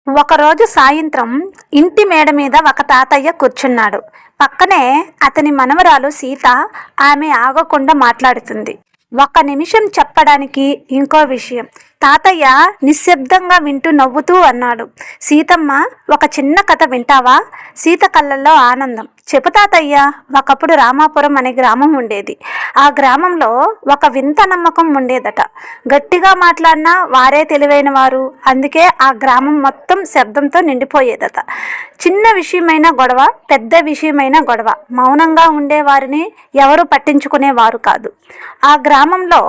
ఒకరోజు సాయంత్రం ఇంటి మేడ మీద ఒక తాతయ్య కూర్చున్నాడు. పక్కనే అతని మనవరాలు సీత. ఆమె ఆగకుండా మాట్లాడుతుంది. ఒక్క నిమిషం చెప్పడానికి ఇంకో విషయం. తాతయ్య నిశ్శబ్దంగా వింటూ నవ్వుతూ అన్నాడు, సీతమ్మ, ఒక చిన్న కథ వింటావా? సీత కళ్ళల్లో ఆనందం. చెప్పు తాతయ్య. ఒకప్పుడు రామాపురం అనే గ్రామం ఉండేది. ఆ గ్రామంలో ఒక వింత నమ్మకం ఉండేదట. గట్టిగా మాట్లాడినా వారే తెలివైన వారు. అందుకే ఆ గ్రామం మొత్తం శబ్దంతో నిండిపోయేదట. చిన్న విషయమైన గొడవ, పెద్ద విషయమైన గొడవ, మౌనంగా ఉండేవారిని ఎవరు పట్టించుకునేవారు కాదు. ఆ గ్రామంలో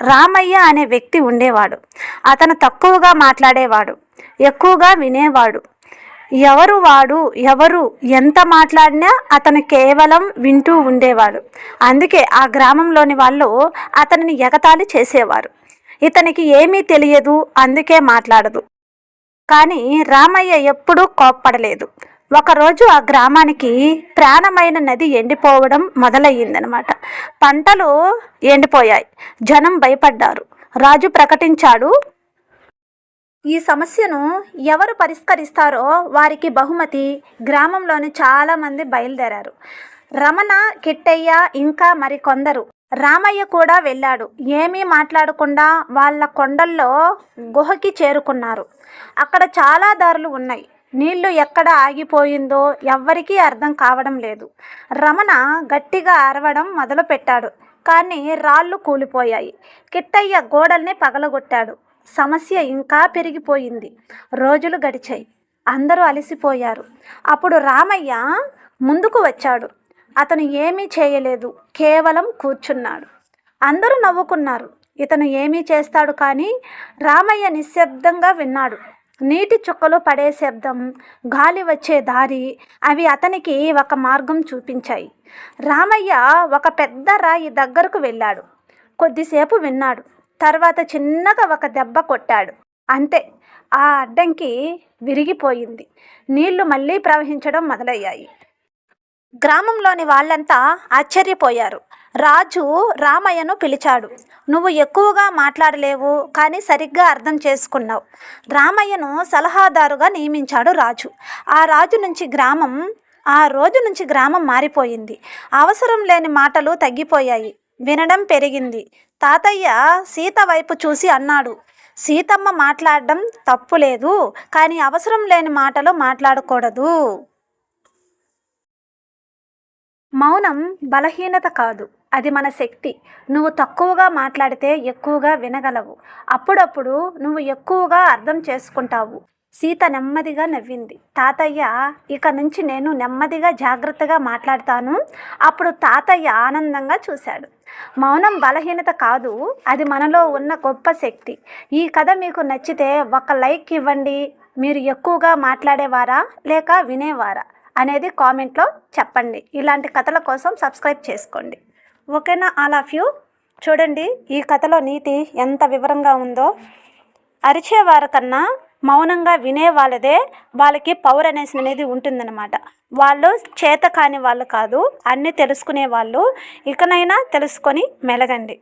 రామయ్య అనే వ్యక్తి ఉండేవాడు. అతను తక్కువగా మాట్లాడేవాడు, ఎక్కువగా వినేవాడు. ఎవరు ఎంత మాట్లాడినా అతను కేవలం వింటూ ఉండేవాడు. అందుకే ఆ గ్రామంలోని వాళ్ళు అతనిని ఎగతాళి చేసేవారు. ఇతనికి ఏమీ తెలియదు, అందుకే మాట్లాడదు. కానీ రామయ్య ఎప్పుడూ కోప్పడలేదు. ఒకరోజు ఆ గ్రామానికి ప్రాణమైన నది ఎండిపోవడం మొదలయ్యిందనమాట. పంటలు ఎండిపోయాయి. జనం భయపడ్డారు. రాజు ప్రకటించాడు, ఈ సమస్యను ఎవరు పరిష్కరిస్తారో వారికి బహుమతి. గ్రామంలోని చాలామంది బయలుదేరారు. రమణ, కిట్టయ్య, ఇంకా మరికొందరు. రామయ్య కూడా వెళ్ళాడు. ఏమీ మాట్లాడకుండా వాళ్ళ కొండల్లో గుహకి చేరుకున్నారు. అక్కడ చాలా దారులు ఉన్నాయి. నీళ్లు ఎక్కడ ఆగిపోయిందో ఎవ్వరికీ అర్థం కావడం లేదు. రమణ గట్టిగా అరవడం మొదలుపెట్టాడు. కానీ రాళ్ళు కూలిపోయాయి. కిట్టయ్య గోడల్ని పగలగొట్టాడు. సమస్య ఇంకా పెరిగిపోయింది. రోజులు గడిచాయి. అందరూ అలసిపోయారు. అప్పుడు రామయ్య ముందుకు వచ్చాడు. అతను ఏమీ చేయలేదు, కేవలం కూర్చున్నాడు. అందరూ నవ్వుకున్నారు. ఇతను ఏమీ చేస్తాడు కానీ రామయ్య నిశ్శబ్దంగా విన్నాడు. నీటి చుక్కలు పడే శబ్దం, గాలి వచ్చే దారి, అవి అతనికి ఒక మార్గం చూపించాయి. రామయ్య ఒక పెద్ద రాయి దగ్గరకు వెళ్ళాడు. కొద్దిసేపు విన్నాడు. తర్వాత చిన్నగా ఒక దెబ్బ కొట్టాడు. అంతే, ఆ అడ్డంకి విరిగిపోయింది. నీళ్లు మళ్ళీ ప్రవహించడం మొదలయ్యాయి. గ్రామంలోని వాళ్ళంతా ఆశ్చర్యపోయారు. రాజు రామయ్యను పిలిచాడు. నువ్వు ఎక్కువగా మాట్లాడలేవు, కానీ సరిగ్గా అర్థం చేసుకున్నావు. రామయ్యను సలహాదారుగా నియమించాడు రాజు. ఆ రోజు నుంచి గ్రామం మారిపోయింది. అవసరం లేని మాటలు తగ్గిపోయాయి. వినడం పెరిగింది. తాతయ్య సీత వైపు చూసి అన్నాడు, సీతమ్మ మాట్లాడడం తప్పులేదు, కానీ అవసరం లేని మాటలు మాట్లాడకూడదు. మౌనం బలహీనత కాదు, అది మన శక్తి. నువ్వు తక్కువగా మాట్లాడితే ఎక్కువగా వినగలవు. అప్పుడప్పుడు నువ్వు ఎక్కువగా అర్థం చేసుకుంటావు. సీత నెమ్మదిగా నవ్వింది. తాతయ్య, ఇక నుంచి నేను నెమ్మదిగా జాగ్రత్తగా మాట్లాడతాను. అప్పుడు తాతయ్య ఆనందంగా చూశాడు. మౌనం బలహీనత కాదు, అది మనలో ఉన్న గొప్ప శక్తి. ఈ కథ మీకు నచ్చితే ఒక లైక్ ఇవ్వండి. మీరు ఎక్కువగా మాట్లాడేవారా లేక వినేవారా అనేది కామెంట్లో చెప్పండి. ఇలాంటి కథల కోసం సబ్స్క్రైబ్ చేసుకోండి. ఓకేనా? All of you. చూడండి, ఈ కథలో నీతి ఎంత వివరంగా ఉందో. అరిచేవారి కన్నా మౌనంగా వినే వాళ్ళకి పవర్ అనేది ఉంటుందన్నమాట. వాళ్ళు చేత కాని వాళ్ళు కాదు, అన్నీ తెలుసుకునే వాళ్ళు. ఇకనైనా తెలుసుకొని మెలగండి.